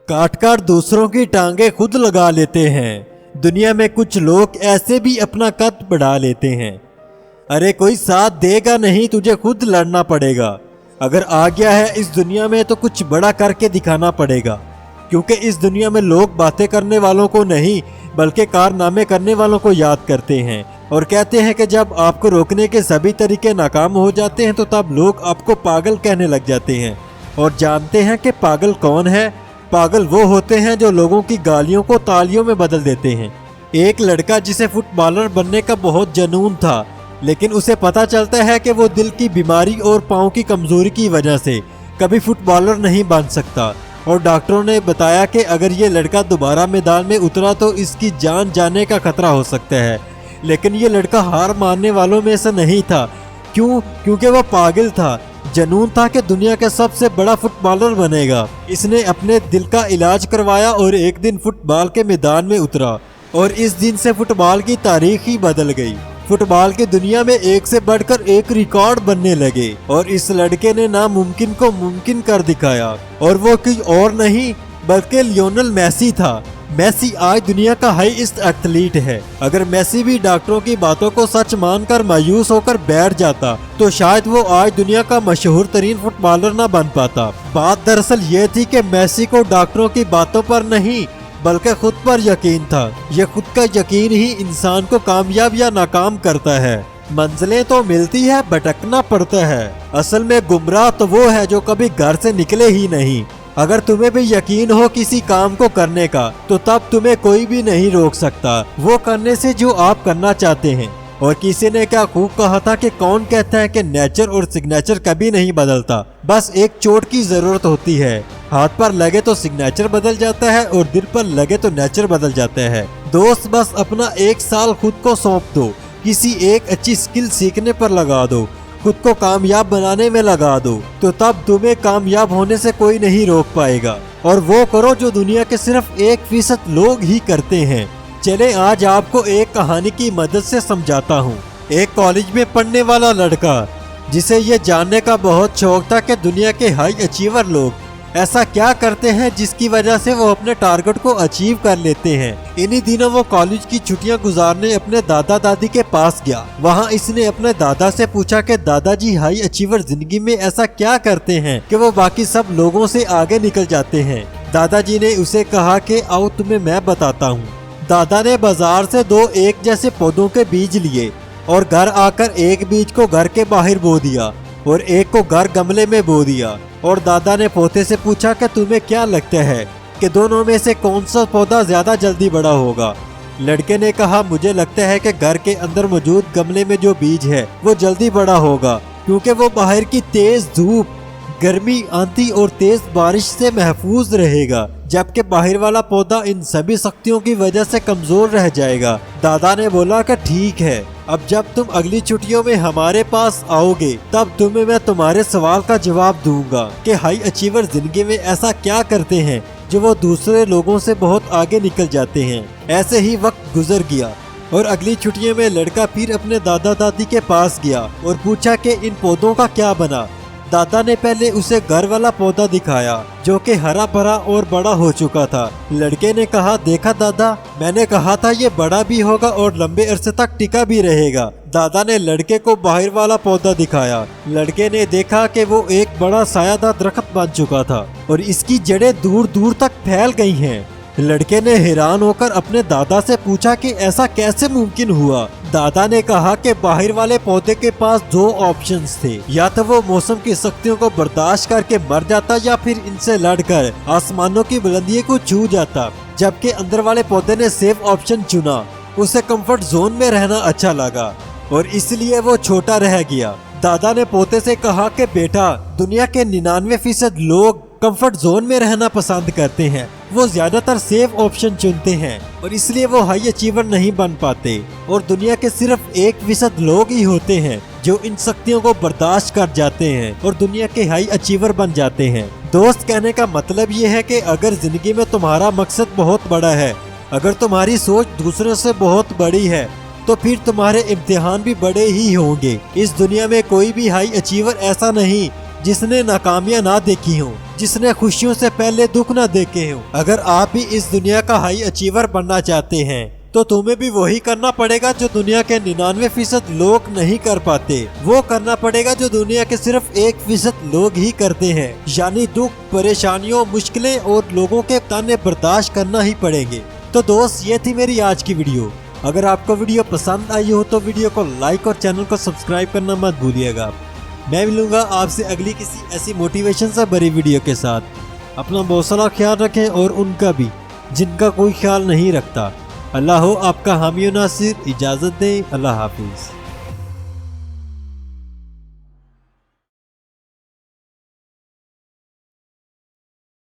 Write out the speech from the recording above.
काट काट दूसरों की टांगे खुद लगा लेते हैं। दुनिया में कुछ लोग ऐसे भी अपना कद बढ़ा लेते हैं। अरे कोई साथ देगा नहीं, तुझे खुद लड़ना पड़ेगा। अगर आ गया है इस दुनिया में तो कुछ बड़ा करके दिखाना पड़ेगा, क्योंकि इस दुनिया में लोग बातें करने वालों को नहीं बल्कि कारनामे करने वालों को याद करते हैं और कहते हैं कि जब आपको रोकने के सभी तरीके नाकाम हो जाते हैं तो तब लोग आपको पागल कहने लग जाते हैं। और जानते हैं कि पागल कौन है? पागल वो होते हैं जो लोगों की गालियों को तालियों में बदल देते हैं। एक लड़का जिसे फुटबॉलर बनने का बहुत जुनून था, लेकिन उसे पता चलता है कि वो दिल की बीमारी और पाँव की कमजोरी की वजह से कभी फुटबॉलर नहीं बन सकता। और डॉक्टरों ने बताया कि अगर ये लड़का दोबारा मैदान में उतरा तो इसकी जान जाने का खतरा हो सकता है। लेकिन ये लड़का हार मानने वालों में से नहीं था। क्यों? क्योंकि वो पागल था। जुनून था कि दुनिया का सबसे बड़ा फुटबॉलर बनेगा। इसने अपने दिल का इलाज करवाया और एक दिन फुटबॉल के मैदान में उतरा और इस दिन से फुटबॉल की तारीख ही बदल गई। फुटबॉल की दुनिया में एक से बढ़कर एक रिकॉर्ड बनने लगे और इस लड़के ने नामुमकिन को मुमकिन कर दिखाया। और वो कोई और नहीं बल्कि लियोनेल मेसी था। मेसी आज दुनिया का हाईएस्ट एथलीट है। अगर मेसी भी डॉक्टरों की बातों को सच मानकर मायूस होकर बैठ जाता तो शायद वो आज दुनिया का मशहूर तरीन फुटबॉलर न बन पाता। बात दरअसल ये थी कि मेसी को डॉक्टरों की बातों पर नहीं बल्कि खुद पर यकीन था। ये खुद का यकीन ही इंसान को कामयाब या नाकाम करता है। मंजिलें तो मिलती है, भटकना पड़ता है। असल में गुमराह तो वो है जो कभी घर से निकले ही नहीं। अगर तुम्हें भी यकीन हो किसी काम को करने का तो तब तुम्हें कोई भी नहीं रोक सकता वो करने से जो आप करना चाहते हैं। और किसी ने क्या खूब कहा था कि कौन कहता है कि नेचर और सिग्नेचर कभी नहीं बदलता, बस एक चोट की जरूरत होती है। हाथ पर लगे तो सिग्नेचर बदल जाता है और दिल पर लगे तो नेचर बदल जाता है। दोस्त बस अपना 1 साल खुद को सौंप दो, किसी एक अच्छी स्किल सीखने पर लगा दो, खुद को कामयाब बनाने में लगा दो, तो तब तुम्हें कामयाब होने से कोई नहीं रोक पाएगा। और वो करो जो दुनिया के सिर्फ 1% लोग ही करते हैं। चले आज आपको एक कहानी की मदद से समझाता हूँ। एक कॉलेज में पढ़ने वाला लड़का जिसे ये जानने का बहुत शौक था कि दुनिया के हाई अचीवर लोग ऐसा क्या करते हैं जिसकी वजह से वो अपने टारगेट को अचीव कर लेते हैं। इन्हीं दिनों वो कॉलेज की छुट्टियां गुजारने अपने दादा दादी के पास गया। वहाँ इसने अपने दादा से पूछा कि दादाजी हाई अचीवर जिंदगी में ऐसा क्या करते हैं कि वो बाकी सब लोगों से आगे निकल जाते हैं। दादाजी ने उसे कहा कि आओ तुम्हें मैं बताता हूँ। दादा ने बाजार से 2 एक जैसे पौधों के बीज लिए और घर आकर एक बीज को घर के बाहर बो दिया और एक को घर गमले में बो दिया। और दादा ने पोते से पूछा कि तुम्हें क्या लगता है कि दोनों में से कौन सा पौधा ज्यादा जल्दी बड़ा होगा? लड़के ने कहा मुझे लगता है कि घर के अंदर मौजूद गमले में जो बीज है वो जल्दी बड़ा होगा, क्योंकि वो बाहर की तेज धूप, गर्मी, आंधी और तेज बारिश से महफूज रहेगा, जबकि बाहर वाला पौधा इन सभी शक्तियों की वजह से कमजोर रह जाएगा। दादा ने बोला कि ठीक है, अब जब तुम अगली छुट्टियों में हमारे पास आओगे तब तुम्हें मैं तुम्हारे सवाल का जवाब दूंगा कि हाई अचीवर जिंदगी में ऐसा क्या करते हैं जो वो दूसरे लोगों से बहुत आगे निकल जाते हैं। ऐसे ही वक्त गुजर गया और अगली छुट्टियों में लड़का फिर अपने दादा दादी के पास गया और पूछा कि इन पौधों का क्या बना। दादा ने पहले उसे घर वाला पौधा दिखाया जो कि हरा भरा और बड़ा हो चुका था। लड़के ने कहा देखा दादा, मैंने कहा था ये बड़ा भी होगा और लंबे अरसे तक टिका भी रहेगा। दादा ने लड़के को बाहर वाला पौधा दिखाया। लड़के ने देखा कि वो एक बड़ा सायादार दरख्त बन चुका था और इसकी जड़ें दूर दूर तक फैल गई हैं। लड़के ने हैरान होकर अपने दादा से पूछा कि ऐसा कैसे मुमकिन हुआ। दादा ने कहा कि बाहर वाले पौधे के पास 2 ऑप्शंस थे, या तो वो मौसम की शक्तियों को बर्दाश्त करके मर जाता या फिर इनसे लड़कर आसमानों की बुलंदियों को छू जाता, जबकि अंदर वाले पौधे ने सेफ ऑप्शन चुना। उसे कंफर्ट जोन में रहना अच्छा लगा और इसलिए वो छोटा रह गया। दादा ने पोते से कहा कि बेटा, दुनिया के 99% लोग कंफर्ट जोन में रहना पसंद करते हैं, वो ज्यादातर सेफ ऑप्शन चुनते हैं और इसलिए वो हाई अचीवर नहीं बन पाते। और दुनिया के सिर्फ 1% लोग ही होते हैं जो इन शक्तियों को बर्दाश्त कर जाते हैं और दुनिया के हाई अचीवर बन जाते हैं। दोस्त, कहने का मतलब ये है कि अगर जिंदगी में तुम्हारा मकसद बहुत बड़ा है, अगर तुम्हारी सोच दूसरों से बहुत बड़ी है, तो फिर तुम्हारे इम्तिहान भी बड़े ही होंगे। इस दुनिया में कोई भी हाई अचीवर ऐसा नहीं जिसने नाकामियां ना देखी हो। जिसने खुशियों से पहले दुख न देखे हो। अगर आप भी इस दुनिया का हाई अचीवर बनना चाहते हैं तो तुम्हें भी वही करना पड़ेगा जो दुनिया के 99% लोग नहीं कर पाते। वो करना पड़ेगा जो दुनिया के सिर्फ 1% लोग ही करते हैं, यानी दुख, परेशानियों, मुश्किलें और लोगों के ताने बर्दाश्त करना ही पड़ेंगे। तो दोस्त, ये थी मेरी आज की वीडियो। अगर आपको वीडियो पसंद आई हो तो वीडियो को लाइक और चैनल को सब्सक्राइब करना मत भूलिएगा। मैं मिलूंगा आपसे अगली किसी ऐसी मोटिवेशन से भरी वीडियो के साथ। अपना बहुत सारा ख्याल रखें और उनका भी जिनका कोई ख्याल नहीं रखता। अल्लाह हो आपका हामी नासिर। इजाज़त दें। अल्लाह हाफिज़।